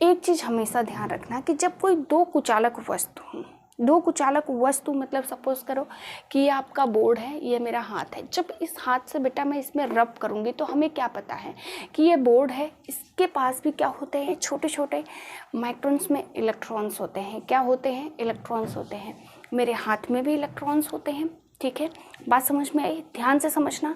एक चीज़ हमेशा ध्यान रखना कि जब कोई 2 कुचालक वस्तु हों, दो कुचालक वस्तु मतलब सपोज करो कि ये आपका बोर्ड है, ये मेरा हाथ है। जब इस हाथ से बेटा मैं इसमें रब करूँगी तो हमें क्या पता है कि ये बोर्ड है, इसके पास भी क्या होते हैं, छोटे छोटे माइक्रोन्स में इलेक्ट्रॉन्स होते हैं। क्या होते हैं? इलेक्ट्रॉन्स होते हैं। मेरे हाथ में भी इलेक्ट्रॉन्स होते हैं। ठीक है, बात समझ में आई? ध्यान से समझना।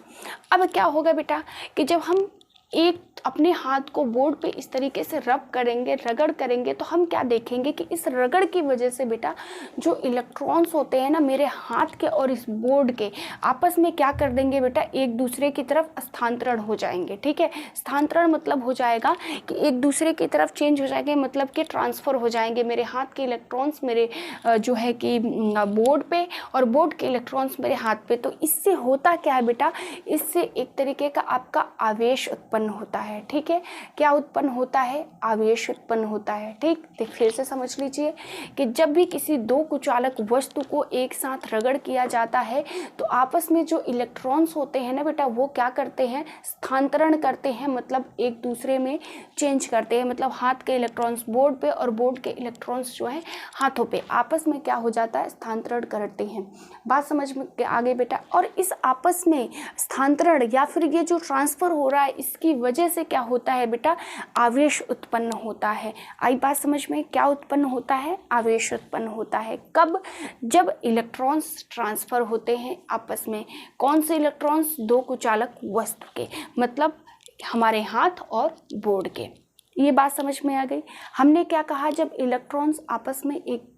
अब क्या होगा बेटा कि जब हम एक अपने हाथ को बोर्ड पे इस तरीके से रब करेंगे, रगड़ करेंगे, तो हम क्या देखेंगे कि इस रगड़ की वजह से बेटा जो इलेक्ट्रॉन्स होते हैं ना मेरे हाथ के और इस बोर्ड के आपस में क्या कर देंगे बेटा, एक दूसरे की तरफ स्थानांतरण हो जाएंगे। ठीक है, स्थानांतरण मतलब हो जाएगा कि एक दूसरे की तरफ चेंज हो जाएंगे, मतलब कि ट्रांसफ़र हो जाएंगे। मेरे हाथ के इलेक्ट्रॉन्स मेरे जो है कि बोर्ड पे और बोर्ड के इलेक्ट्रॉन्स मेरे हाथ पे। तो इससे होता क्या है बेटा, इससे एक तरीके का आपका आवेश उत्पन्न होता है। ठीक है, क्या उत्पन्न होता है? आवेश उत्पन्न होता है। ठीक, तो फिर से समझ लीजिए कि जब भी किसी दो कुचालक वस्तु को एक साथ रगड़ किया जाता है तो आपस में जो इलेक्ट्रॉन्स होते हैं ना बेटा वो क्या करते हैं, स्थानांतरण करते हैं, मतलब एक दूसरे में चेंज करते हैं। मतलब हाथ के इलेक्ट्रॉन्स बोर्ड पे और बोर्ड के इलेक्ट्रॉन्स जो है हाथों पे आपस में क्या हो जाता है, स्थानांतरण करते हैं। बात समझ में आगे बेटा। और इस आपस में स्थानांतरण या फिर ये जो ट्रांसफ़र हो रहा है इसकी वजह से क्या होता है बेटा, आवेश उत्पन्न होता है। आई बात समझ में? क्या उत्पन्न होता है? आवेश उत्पन्न होता है। कब? जब इलेक्ट्रॉन्स ट्रांसफ़र होते हैं आपस में। कौन से इलेक्ट्रॉन्स? दो कुचालक वस्तु के, मतलब हमारे हाथ और बोर्ड के। ये बात समझ में आ गई? हमने क्या कहा, जब इलेक्ट्रॉन्स आपस में एक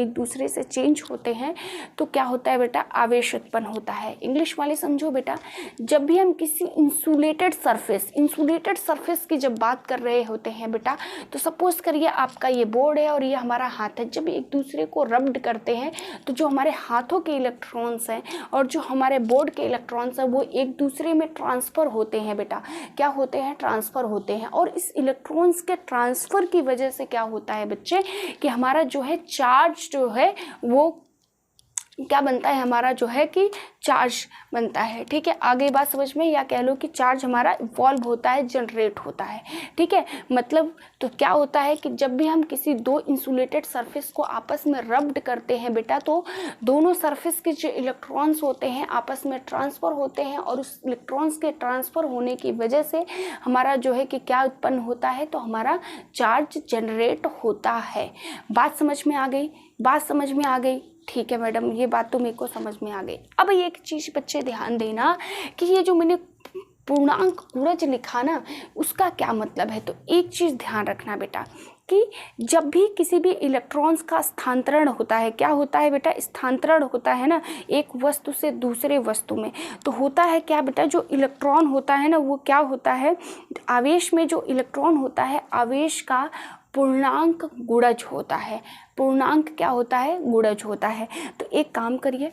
दूसरे से चेंज होते हैं तो क्या होता है बेटा, आवेश उत्पन्न होता है। इंग्लिश वाले समझो बेटा, जब भी हम किसी इंसुलेटेड सरफेस की जब बात कर रहे होते हैं बेटा, तो सपोज करिए आपका ये बोर्ड है और ये हमारा हाथ है। जब एक दूसरे को रब्ड करते हैं तो जो हमारे हाथों के इलेक्ट्रॉन्स हैं और जो हमारे बोर्ड के इलेक्ट्रॉन्स हैं वो एक दूसरे में ट्रांसफ़र होते हैं बेटा। क्या होते हैं? ट्रांसफ़र होते हैं। और इस इलेक्ट्रॉन्स के ट्रांसफ़र की वजह से क्या होता है बच्चे कि हमारा जो है चार्ज जो है वो क्या बनता है, हमारा जो है कि चार्ज बनता है। ठीक है, आगे बात समझ में, या कह लो कि चार्ज हमारा इवॉल्व होता है, जनरेट होता है। ठीक है, मतलब तो क्या होता है कि जब भी हम किसी दो इंसुलेटेड सरफेस को आपस में रब्ड करते हैं बेटा तो दोनों सरफेस के जो इलेक्ट्रॉन्स होते हैं आपस में ट्रांसफ़र होते हैं और उस इलेक्ट्रॉन्स के ट्रांसफ़र होने की वजह से हमारा जो है कि क्या उत्पन्न होता है, तो हमारा चार्ज जनरेट होता है। बात समझ में आ गई? बात समझ में आ गई? ठीक है मैडम, ये बात तो मेरे को समझ में आ गई। अब एक चीज़ बच्चे ध्यान देना कि ये जो मैंने पूर्णांक गुणज लिखा ना उसका क्या मतलब है। तो एक चीज़ ध्यान रखना बेटा कि जब भी किसी भी इलेक्ट्रॉन्स का स्थानांतरण होता है, क्या होता है बेटा, स्थानांतरण होता है ना एक वस्तु से दूसरे वस्तु में, तो होता है क्या बेटा, जो इलेक्ट्रॉन होता है ना वो क्या होता है, आवेश में जो इलेक्ट्रॉन होता है आवेश का पूर्णांक गुणज होता है। पूर्णांक क्या होता है? गुणज होता है। तो एक काम करिए,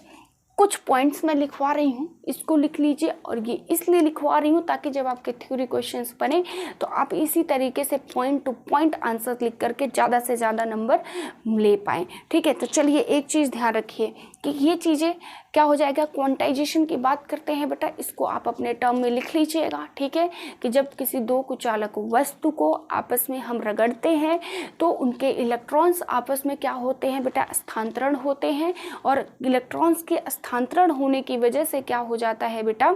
कुछ पॉइंट्स मैं लिखवा रही हूँ, इसको लिख लीजिए। और ये इसलिए लिखवा रही हूँ ताकि जब आपके थ्योरी क्वेश्चंस बने तो आप इसी तरीके से पॉइंट टू पॉइंट आंसर लिख करके ज़्यादा से ज़्यादा नंबर ले पाएँ। ठीक है, तो चलिए एक चीज़ ध्यान रखिए कि ये चीज़ें क्या हो जाएगा, क्वांटाइजेशन की बात करते हैं बेटा, इसको आप अपने टर्म में लिख लीजिएगा। ठीक है, कि जब किसी दो कुचालक वस्तु को आपस में हम रगड़ते हैं तो उनके इलेक्ट्रॉन्स आपस में क्या होते हैं बेटा, स्थानांतरण होते हैं। और इलेक्ट्रॉन्स के स्थानांतरण होने की वजह से क्या हो जाता है बेटा,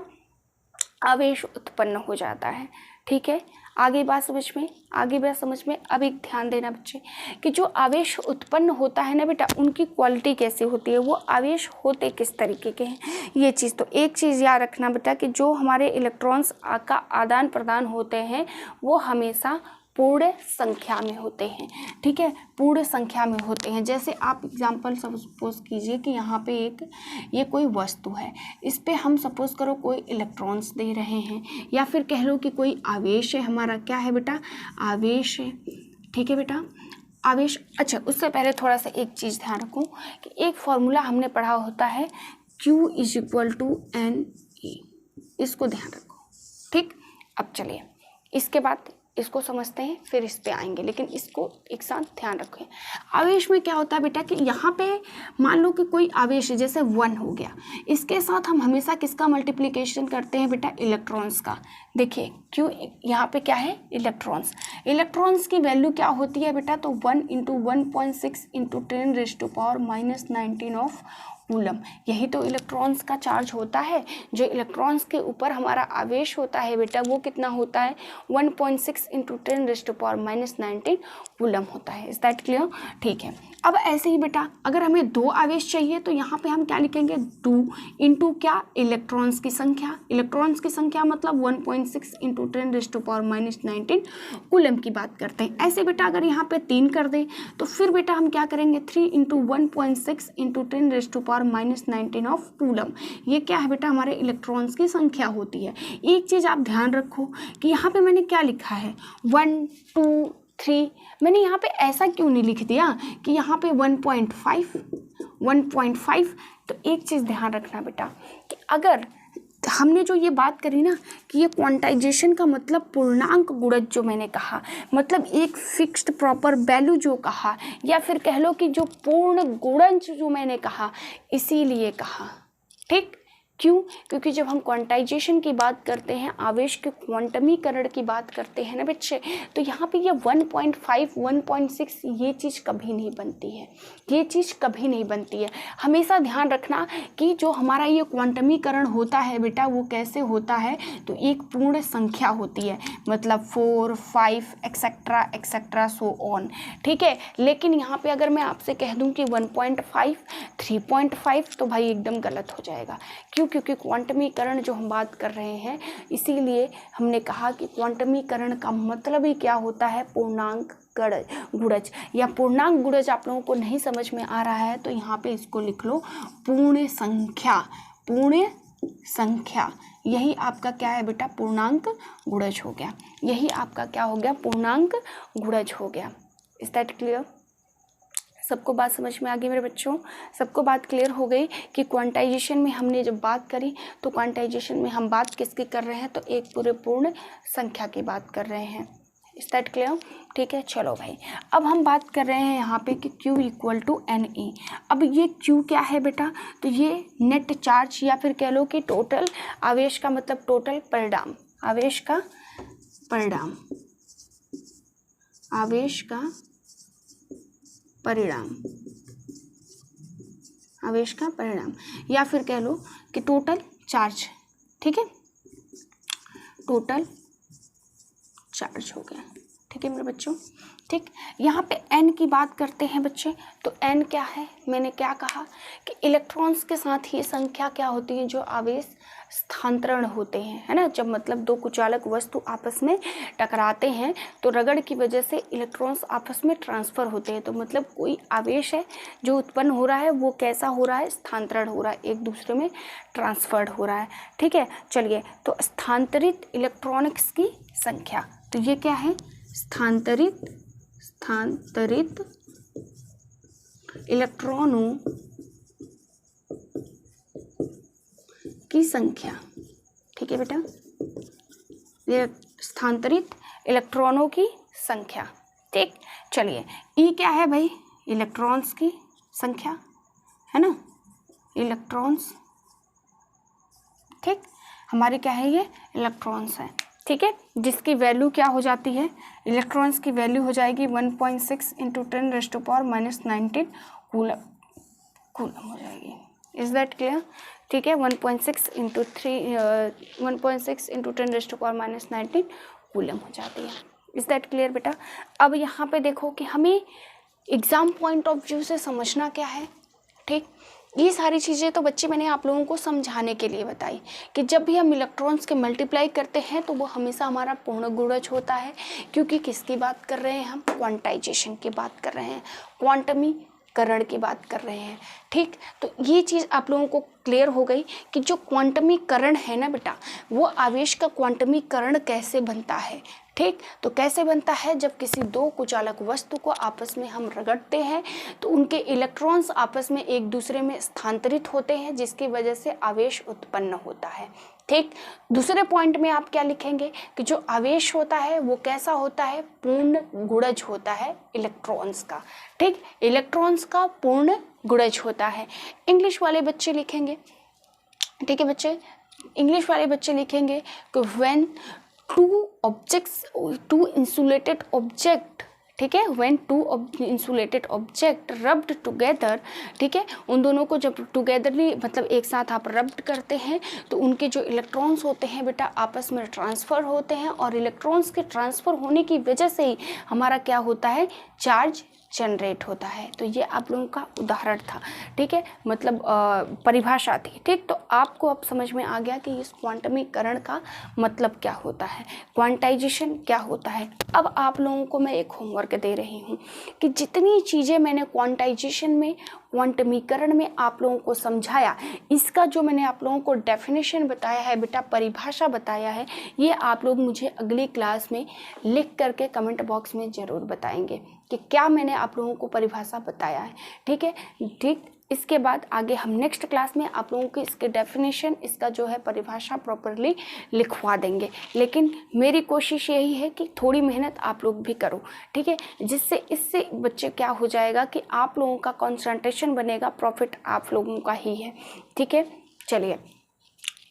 आवेश उत्पन्न हो जाता है। ठीक है, आगे बात समझ में, आगे बात समझ में। अब एक ध्यान देना बच्चे कि जो आवेश उत्पन्न होता है ना बेटा उनकी क्वालिटी कैसी होती है, वो आवेश होते किस तरीके के हैं, ये चीज़। तो एक चीज़ याद रखना बेटा कि जो हमारे इलेक्ट्रॉन्स का आदान प्रदान होते हैं वो हमेशा पूर्ण संख्या में होते हैं। ठीक है, पूर्ण संख्या में होते हैं। जैसे आप एग्जांपल सपोज कीजिए कि यहाँ पे ये कोई वस्तु है, इस पे हम सपोज करो कोई इलेक्ट्रॉन्स दे रहे हैं या फिर कह लो कि कोई आवेश है, हमारा क्या है बेटा, आवेश है। ठीक है बेटा, आवेश। अच्छा, उससे पहले थोड़ा सा एक चीज़ ध्यान रखूँ कि एक फॉर्मूला हमने पढ़ा होता है Q = NE, इसको ध्यान रखो। ठीक, अब चलिए इसके बाद इसको समझते हैं फिर इस पे आएंगे, लेकिन इसको एक साथ ध्यान रखें। आवेश में क्या होता है बेटा कि यहाँ पे मान लो कि कोई आवेश जैसे 1 हो गया, इसके साथ हम हमेशा किसका मल्टीप्लिकेशन करते हैं बेटा, इलेक्ट्रॉन्स का। देखिए क्यों, यहाँ पे क्या है, इलेक्ट्रॉन्स। इलेक्ट्रॉन्स की वैल्यू क्या होती है बेटा, तो 1 × 1.6 × 10⁻⁻19 ऑफ कूलम। यही तो इलेक्ट्रॉन्स का चार्ज होता है। जो इलेक्ट्रॉन्स के ऊपर हमारा आवेश होता है बेटा वो कितना होता है, 1.6 × 10⁻⁻19 कूलम होता है। Is that clear? ठीक है। अब ऐसे ही बेटा अगर हमें 2 आवेश चाहिए तो यहाँ पे हम क्या लिखेंगे, 2 × क्या, इलेक्ट्रॉन्स की संख्या। इलेक्ट्रॉन्स की संख्या मतलब 1.6 × 10⁻⁻19 कूलम की बात करते हैं। ऐसे बेटा अगर यहाँ पे 3 कर दें तो फिर बेटा हम क्या करेंगे, 3 × 1.6 × 10⁻⁻19 ऑफ कूलम। ये क्या है बेटा, हमारे इलेक्ट्रॉन्स की संख्या होती है। एक चीज़ आप ध्यान रखो कि यहाँ पे मैंने क्या लिखा है, 1 2 3। मैंने यहाँ पे ऐसा क्यों नहीं लिख दिया कि यहाँ पे 1.5। तो एक चीज़ ध्यान रखना बेटा कि अगर हमने जो ये बात करी ना कि ये क्वांटाइजेशन का मतलब पूर्णांक गुणज जो मैंने कहा, मतलब एक फिक्स्ड प्रॉपर वैल्यू जो कहा, या फिर कह लो कि जो पूर्ण गुणज जो मैंने कहा, इसीलिए कहा। ठीक, क्यों? क्योंकि जब हम क्वांटाइजेशन की बात करते हैं, आवेश के क्वांटमीकरण की बात करते हैं ना बच्चे, तो यहाँ पे ये 1.5 1.6 ये चीज़ कभी नहीं बनती है, ये चीज़ कभी नहीं बनती है। हमेशा ध्यान रखना कि जो हमारा ये क्वांटमीकरण होता है बेटा वो कैसे होता है, तो एक पूर्ण संख्या होती है, मतलब 4 5 एक्सेट्रा सो ऑन। ठीक है, लेकिन यहाँ पे अगर मैं आपसे कह दूँ कि 1.5 3.5 तो भाई एकदम गलत हो जाएगा। क्यों? क्योंकि क्वांटमीकरण जो हम बात कर रहे हैं, इसीलिए हमने कहा कि क्वांटमीकरण का मतलब ही क्या होता है, पूर्णांक गुणज। या पूर्णांक गुणज आप लोगों को नहीं समझ में आ रहा है तो यहाँ पे इसको लिख लो, पूर्ण संख्या। पूर्ण संख्या यही आपका क्या है बेटा, पूर्णांक गुणज हो गया। यही आपका क्या हो गया, पूर्णांक गुणज हो गया। Is that clear? सबको बात समझ में आ गई मेरे बच्चों? सबको बात क्लियर हो गई कि क्वांटाइजेशन में हमने जब बात करी तो क्वांटाइजेशन में हम बात किसकी कर रहे हैं, तो एक पूरे पूर्ण संख्या की बात कर रहे हैं। Is that clear? ठीक है, चलो भाई अब हम बात कर रहे हैं यहाँ पे कि Q = NE। अब ये Q क्या है बेटा, तो ये नेट चार्ज या फिर कह लो कि टोटल आवेश का मतलब टोटल परिणाम, आवेश का परिणाम, आवेश का परिणाम, आवेश का परिणाम, या फिर कह लो कि टोटल चार्ज। ठीक है, टोटल चार्ज हो गया। ठीक है मेरे बच्चों? ठीक, यहाँ पे N की बात करते हैं बच्चे, तो N क्या है, मैंने क्या कहा कि इलेक्ट्रॉन्स के साथ ये संख्या क्या होती है, जो आवेश स्थानांतरण होते हैं, है ना। जब मतलब 2 कुचालक वस्तु आपस में टकराते हैं तो रगड़ की वजह से इलेक्ट्रॉन्स आपस में ट्रांसफ़र होते हैं। तो मतलब कोई आवेश है जो उत्पन्न हो रहा है वो कैसा हो रहा है, स्थानांतरण हो रहा है, एक दूसरे में ट्रांसफर्ड हो रहा है। ठीक है, चलिए तो स्थानांतरित इलेक्ट्रॉनिक्स की संख्या, तो ये क्या है, स्थानांतरित इलेक्ट्रॉनों की संख्या। ठीक है बेटा, ये स्थानांतरित इलेक्ट्रॉनों की संख्या। ठीक, चलिए E क्या है भाई, इलेक्ट्रॉन्स की संख्या, है ना, इलेक्ट्रॉन्स। ठीक, हमारे क्या है, ये इलेक्ट्रॉन्स है। ठीक है, जिसकी वैल्यू क्या हो जाती है, इलेक्ट्रॉन्स की वैल्यू हो जाएगी 1.6 × 10⁻⁻19 कूलम हो जाएगी। Is that clear? ठीक है, 1.6 × 10⁻⁻19 कूलम हो जाती है। इज दैट क्लियर बेटा? अब यहाँ पे देखो कि हमें एग्ज़ाम पॉइंट ऑफ व्यू से समझना क्या है। ठीक, ये सारी चीज़ें तो बच्चे मैंने आप लोगों को समझाने के लिए बताई कि जब भी हम इलेक्ट्रॉन्स के मल्टीप्लाई करते हैं तो वो हमेशा हमारा पूर्ण गुणज होता है, क्योंकि किसकी बात कर रहे हैं हम, क्वांटाइजेशन की बात कर रहे हैं, क्वांटमीकरण की बात कर रहे हैं। ठीक, तो ये चीज़ आप लोगों को क्लियर हो गई कि जो क्वांटमीकरण है ना बेटा, वो आवेश का क्वांटमीकरण कैसे बनता है। ठीक, तो कैसे बनता है? जब किसी दो कुचालक वस्तु को आपस में हम रगड़ते हैं तो उनके इलेक्ट्रॉन्स आपस में एक दूसरे में स्थानांतरित होते हैं, जिसकी वजह से आवेश उत्पन्न होता है। ठीक, दूसरे पॉइंट में आप क्या लिखेंगे कि जो आवेश होता है वो कैसा होता है? पूर्ण गुणज होता है इलेक्ट्रॉन्स का। ठीक, इलेक्ट्रॉन्स का पूर्ण गुणज होता है। इंग्लिश वाले बच्चे लिखेंगे, ठीक है बच्चे, इंग्लिश वाले बच्चे लिखेंगे कि व्हेन टू इंसुलेटेड ऑब्जेक्ट, ठीक है, when two insulated object rubbed together, ठीक है, उन दोनों को जब टुगेदरली मतलब एक साथ आप रब्ड करते हैं तो उनके जो इलेक्ट्रॉन्स होते हैं बेटा आपस में ट्रांसफ़र होते हैं, और इलेक्ट्रॉन्स के ट्रांसफ़र होने की वजह से ही हमारा क्या होता है? चार्ज जनरेट होता है। तो ये आप लोगों का उदाहरण था, ठीक है, मतलब परिभाषा थी। ठीक, तो आपको अब समझ में आ गया कि इस क्वांटमीकरण का मतलब क्या होता है, क्वांटाइजेशन क्या होता है। अब आप लोगों को मैं एक होमवर्क दे रही हूँ कि जितनी चीज़ें मैंने क्वांटाइजेशन में, क्वांटमीकरण में आप लोगों को समझाया, इसका जो मैंने आप लोगों को डेफिनेशन बताया है बेटा, परिभाषा बताया है, ये आप लोग मुझे अगली क्लास में लिख करके कमेंट बॉक्स में ज़रूर बताएंगे कि क्या मैंने आप लोगों को परिभाषा बताया है। ठीक है, ठीक, इसके बाद आगे हम नेक्स्ट क्लास में आप लोगों को इसके डेफिनेशन, इसका जो है परिभाषा प्रॉपरली लिखवा देंगे। लेकिन मेरी कोशिश यही है कि थोड़ी मेहनत आप लोग भी करो, ठीक है, जिससे इससे बच्चे क्या हो जाएगा कि आप लोगों का कंसंट्रेशन बनेगा, प्रॉफिट आप लोगों का ही है। ठीक है, चलिए,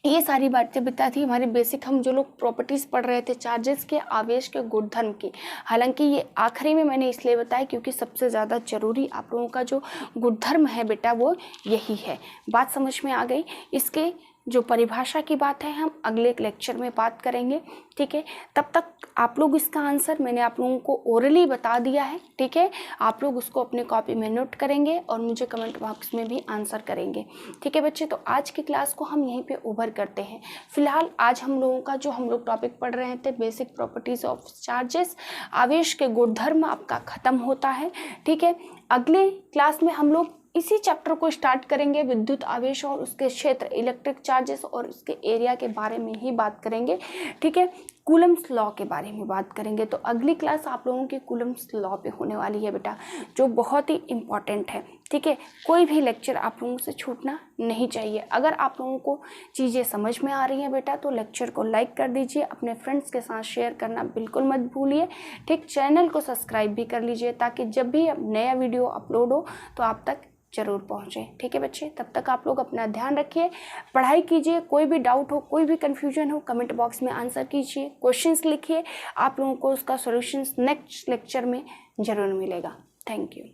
ये सारी बातें बता थी हमारी बेसिक, हम जो लोग प्रॉपर्टीज़ पढ़ रहे थे चार्जेस के, आवेश के गुणधर्म की। हालांकि ये आखिरी में मैंने इसलिए बताया क्योंकि सबसे ज़्यादा जरूरी आप लोगों का जो गुणधर्म है बेटा वो यही है। बात समझ में आ गई? इसके जो परिभाषा की बात है हम अगले लेक्चर में बात करेंगे। ठीक है, तब तक आप लोग इसका आंसर मैंने आप लोगों को ओरली बता दिया है। ठीक है, आप लोग उसको अपने कॉपी में नोट करेंगे और मुझे कमेंट बॉक्स में भी आंसर करेंगे। ठीक है बच्चे, तो आज की क्लास को हम यहीं पे ओवर करते हैं। फिलहाल आज हम लोगों का जो हम लोग टॉपिक पढ़ रहे थे बेसिक प्रॉपर्टीज ऑफ चार्जेस, आवेश के गुणधर्म, आपका खत्म होता है। ठीक है, अगले क्लास में हम लोग इसी चैप्टर को स्टार्ट करेंगे, विद्युत आवेश और उसके क्षेत्र, इलेक्ट्रिक चार्जेस और उसके एरिया के बारे में ही बात करेंगे। ठीक है, कूलम्स लॉ के बारे में बात करेंगे। तो अगली क्लास आप लोगों की कूलम्स लॉ पे होने वाली है बेटा, जो बहुत ही इम्पॉर्टेंट है। ठीक है, कोई भी लेक्चर आप लोगों से छूटना नहीं चाहिए। अगर आप लोगों को चीज़ें समझ में आ रही हैं बेटा तो लेक्चर को लाइक कर दीजिए, अपने फ्रेंड्स के साथ शेयर करना बिल्कुल मत भूलिए। ठीक, चैनल को सब्सक्राइब भी कर लीजिए ताकि जब भी नया वीडियो अपलोड हो तो आप तक जरूर पहुँचे। ठीक है बच्चे, तब तक आप लोग अपना ध्यान रखिए, पढ़ाई कीजिए। कोई भी डाउट हो, कोई भी कन्फ्यूजन हो, कमेंट बॉक्स में आंसर कीजिए, क्वेश्चंस लिखिए। आप लोगों को उसका सॉल्यूशंस नेक्स्ट लेक्चर में ज़रूर मिलेगा। Thank you.